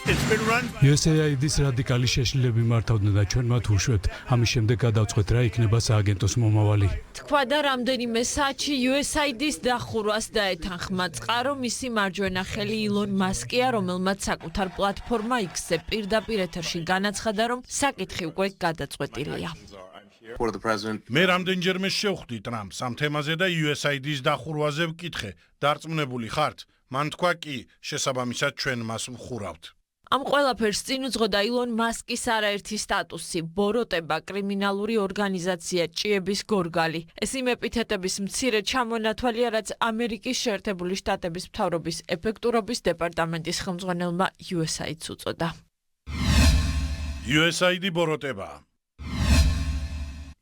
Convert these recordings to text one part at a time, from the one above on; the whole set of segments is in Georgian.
USAID-ის რადიკალი შეშლილები მართავდნენ და ჩვენ მათ უშვებთ. ამის შემდეგ გადავწყვეტ რა იქნება სააგენტოს მომავალი. თქვა და რამდენიმე საათში USAID-ის დახურვას დაეთანხმა. წყარო მისი მარჯვენა ხელი ილონ მასკია, რომელმაც საკუთარ პლატფორმა X-ზე პირდაპირ ეთერში განაცხადა, რომ საკითხი უკვე გადაწყვეტილია. მე რამდენჯერმე შევხვდი ტრამპს ამ თემაზე და USAID-ის დახურვაზე ვკითხე. დარწმუნებული ხართ? მან თქვა კი, შესაბამისად ჩვენ მას ვხურავთ. ამ ყველაფერს წინ უძღოდა ილონ მასკის არაერთი სტატუსი, ბოროტება, კრიმინალური ორგანიზაცია, ჭიების გორგალი. ეს იმ ეპითეტების მცირე ჩამონათვალია, რაც ამერიკის შეერთებული შტატების მთავრობის ეფექტურობის დეპარტამენტის ხელმძღვანელმა USAID-ს უწოდა. USAID ბოროტება.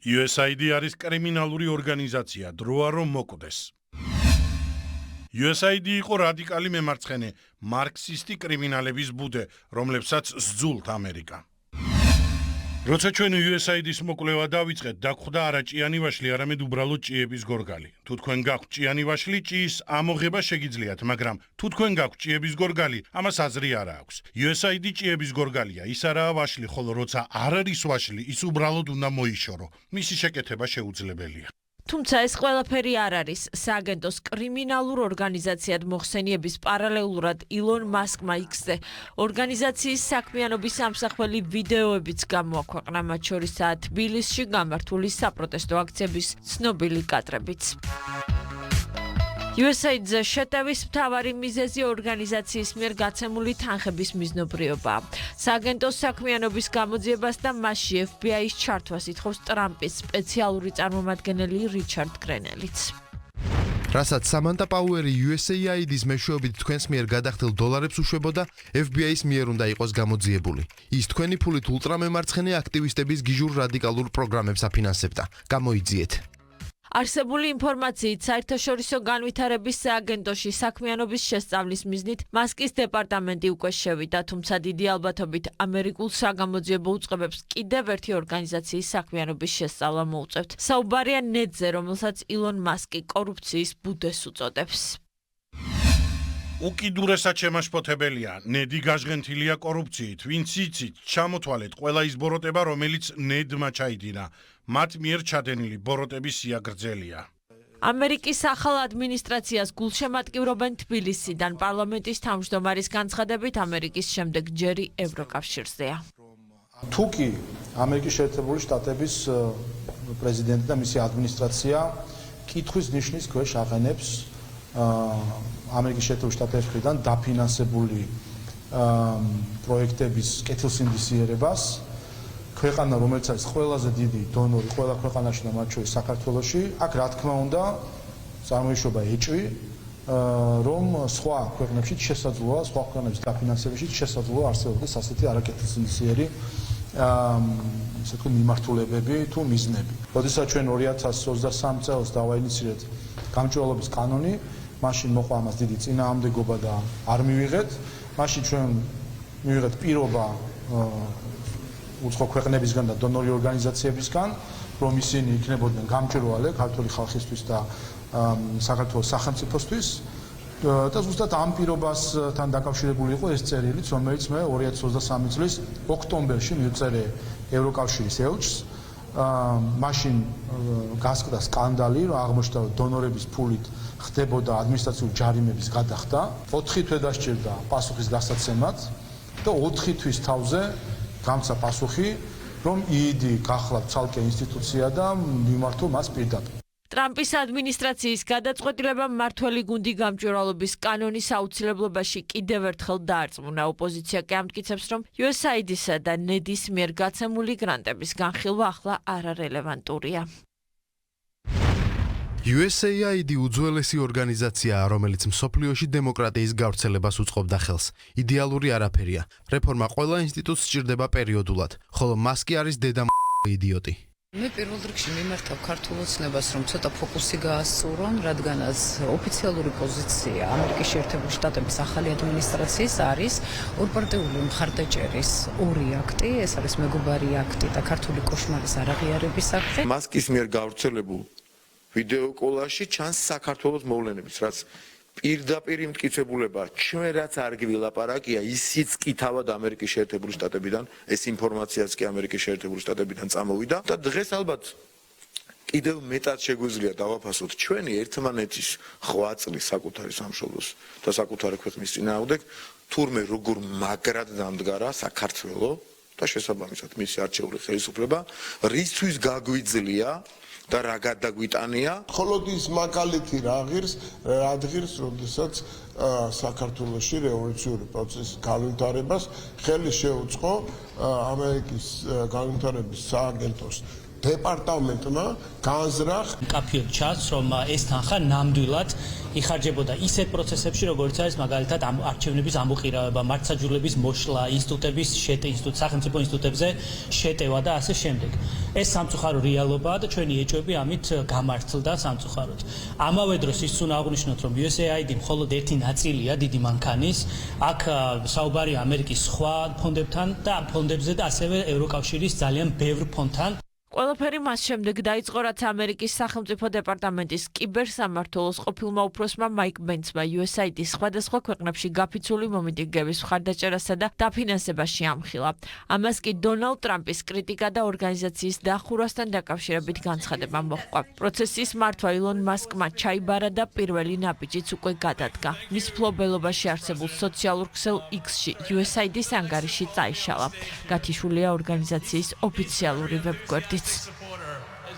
USAID არის კრიმინალური ორგანიზაცია, დროა რომ მოკვდეს. USAID იყო რადიკალი მემარცხენე, მარქსისტი კრიმინალების ბუდე, რომლებსაც სძულთ ამერიკა. როცა ჩვენ USAID-ის მოკვლევა დავიწყეთ, დაგხვდა არა ჭიანი ვაშლი, არამედ უბრალოდ ჭიების გორგალი. თუ თქვენ გაქვთ ჭიანი ვაშლი, ჭიის ამოღება შეგიძლიათ, მაგრამ თუ თქვენ გაქვთ ჭიების გორგალი, ამას აზრი არ აქვს. USAID ჭიების გორგალია, ის არაა ვაშლი, ხოლო როცა არ არის ვაშლი, ის უბრალოდ უნდა მოიშორო. მისი შეკეთება შეუძლებელია. თუმცა ეს ყველაფერი არ არის. სააგენტოს კრიმინალურ ორგანიზაციად მოხსენიების პარალელურად ილონ მასკმა X-ზე ორგანიზაციის საქმიანობის ამსახველი ვიდეოებიც გამოაქვეყნა, მათ შორისაა თბილისში გამართული საპროტესტო აქციების ცნობილი კადრებიც. USAID-ზე შეტევის მთავარი მიზეზი ორგანიზაციის მიერ გაცემული თანხების მიზნობრიობაა. სააგენტოს საქმიანობის გამოძიებას და მასში FBI-ის ჩართვას ითხოვს ტრამპის სპეციალური წარმომადგენელი რიჩარდ გრენელიც. რასაც სამანტა პაუერი USAID-ის მეშვეობით თქვენს მიერ გადახდელ დოლარებს უშვებოდა, FBI-ის მიერ უნდა იყოს გამოძიებული. ის თქვენი ფულით ულტრამემარცხენე აქტივისტების გიჟურ რადიკალურ პროგრამებს აფინანსებდა. გამოიძიეთ. არსებული ინფორმაციით საერთაშორისო განვითარების სააგენტოში საქმიანობის შესწავლის მიზნით მასკის დეპარტამენტი უკვე შევიდა, თუმცა დიდი ალბათობით ამერიკულ საგამოძიებო უწყებებს კიდევ ერთი ორგანიზაციის საქმიანობის შესწავლა მოუწევთ. საუბარია ნეტზე, რომელსაც ილონ მასკი კორუფციის ბუდეს უწოდებს. უკიდურესად შემაშფოთებელია, ნედი გაჟღენთილია კორუფციით, ვინც იცით, ჩამოთვალეთ ყველა ის ბოროტება, რომელიც ნედმა ჩაიდინა. მათ მიერ ჩადენილი ბოროტების სიაგრძელია. ამერიკის ახალ ადმინისტრაციას გულშემატკივრობენ თბილისიდან. პარლამენტის თავმჯდომარის განცხადებით, ამერიკის შემდეგ ჯერი ევროკავშირზეა. თუ კი ამერიკის შეერთებული შტატების პრეზიდენტი და მისი ადმინისტრაცია კითხვის ნიშნის ქვეშ აყენებს ამერიკის შეერთებული შტატების მხრიდან დაფინანსებული პროექტების კეთილსინდისიერებას, ქვეყანა, რომელიც არის ყველაზე დიდი დონორი ყველა ქვეყანაში და მათ შორის საქართველოში, აქ რა თქმა უნდა წარმოიშობა ეჭვი, რომ სხვა ქვეყნებში შესაძლოა, სხვა ქვეყნების დაფინანსებაში შესაძლოა არსებობდეს ასეთი არაკეთილსინდისიერი ესე თქვი მიმართულებები თუ მიზნები. როდესაც ჩვენ 2023 წელს დავაინიციირეთ გამჭვირვალობის კანონი, მაშინ მოყვა ამას დიდი წინააღმდეგობა და არ მივიღეთ. მაშინ ჩვენ მივიღეთ პირობა უცხო ქვეყნებისგან და დონორი ორგანიზაციებისგან, რომ ისინი იქნებოდნენ გამჭვირვალე ქართული ხალხისთვის და საქართველოს სახელმწიფოსთვის. და ზუსტად ამ პირობასთან დაკავშირებული იყო ეს წერილიც, რომელიც მე 2023 წლის ოქტომბერში მივწერე ევროკავშირის ელჩს. მაშინ გასკდა სკანდალი, რომ აღმოჩნდა, რომ დონორების ფულით ხდებოდა ადმინისტრაციული ჯარიმების გადახდა. 4 თვე დასჭირდა პასუხის გასაცემად და 4 თვის თავზე გამცა პასუხი, რომ ID გახლავთ ცალკე ინსტიტუცია და მიმართო მას პირდაპირ. ტრამპის ადმინისტრაციის გადაწყვეტილება მმართველი გუნდი გამჭვირვალობის კანონის აუცილებლობაში კიდევ ერთხელ დაარწმუნა. ოპოზიცია კი ამტკიცებს, რომ USAID-ისა და ნედის მიერ გაცემული გრანტების განხილვა ახლა არარელევანტურია. USAID უძველესი ორგანიზაციაა, რომელიც მსოფლიოში დემოკრატიის გავრცელებას უწყობდა ხელს. იდეალური არაფერია. რეფორმა ყველა ინსტიტუტს სჭირდება პერიოდულად, ხოლო მას კი არის დედა იდიოტი. მე პირველ რიგში მიმართავ ქართულ ოცნებას, რომ ცოტა ფოკუსი გაასწურონ, რადგანაც ოფიციალური პოზიცია ამერიკის შეერთებული შტატების ახალი ადმინისტრაციის არის ორპარტიული მხარდაჭერის 2 აქტი, ეს არის მეგობარი აქტი და ქართული კოშმარის არაღიარების აქტი. მასკის მიერ გავრცელებულ ვიდეო კოლაჟში ჩანს საქართველოს მოვლენებიც, რაც პირდაპირ იმტკიცებულება ჩვენ რაც არ გვილაპარაკია ისიც კი თავად ამერიკის შეერთებული შტატებიდან ეს ინფორმაციაც კი ამერიკის შეერთებული შტატებიდან წამოვიდა და დღეს ალბათ კიდევ მეტად შეგვიძლია დავაფასოთ ჩვენი ერთმანეთის ხვაწლი საკუთარი სამშობლოს და საკუთარი ქვეყნის წინააღმდეგ თურმე როგორ მაგრად დამდგარა საქართველო და შესაბამისად მისი არჩეული ხელისუფლება რისთვის გაგვიძლია და რა გადაგვიტანია მხოლოდ ის მაგალითი რა ღირს როდესაც საქართველოში რევოლუციური პროცესის განვითარებას ხელი შეუწყო ამერიკის განვითარების სააგენტოს დეპარტამენტმა განზრახ კაფეოდ ჩანს რომ ეს თანხა ნამდვილად იხარჯებოდა ისეთ პროცესებში როგორც არის მაგალითად არჩევნების ამოყირავება, მართლმსაჯულების მოშლა, ინსტიტუტების სახელმწიფო ინსტიტუტებზე შეტევა და ასე შემდეგ. ეს სამწუხარო რეალობაა და ჩვენი ეჭვები ამით გამართლდა სამწუხაროდ. ამავე დროს ის უნდა აღვნიშნოთ რომ USAID მხოლოდ ერთი ნაწილია დიდი მანქანის, აქ საუბარია ამერიკის სხვა ფონდებთან და ფონდებზე და ასევე ევროკავშირის ძალიან ბევრ ფონდთან. ყველაფერი მას შემდეგ დაიწყო, რაც ამერიკის სახელმწიფო დეპარტამენტის კიბერსამმართველოს ყოფილმა უფროსმა მაიკ ბენცმა USAID-ის სხვადასხვა ქვეყნებში გაფიცული მომიტინგების მხარდაჭერასა და დაფინანსებაში ამხილა. ამას კი დონალდ ტრამპის კრიტიკა და ორგანიზაციის დახურვასთან დაკავშირებით განცხადება მოჰყვა. პროცესის მართვა ილონ მასკმა ჩაიბარა და პირველი ნაბიჯიც უკვე გადადგა. მის მფლობელობაში არსებულ სოციალურ ქსელ X-ში USAID-ის ანგარიში წაიშალა. გათიშულია ორგანიზაციის ოფიციალური ვებგვერდიც.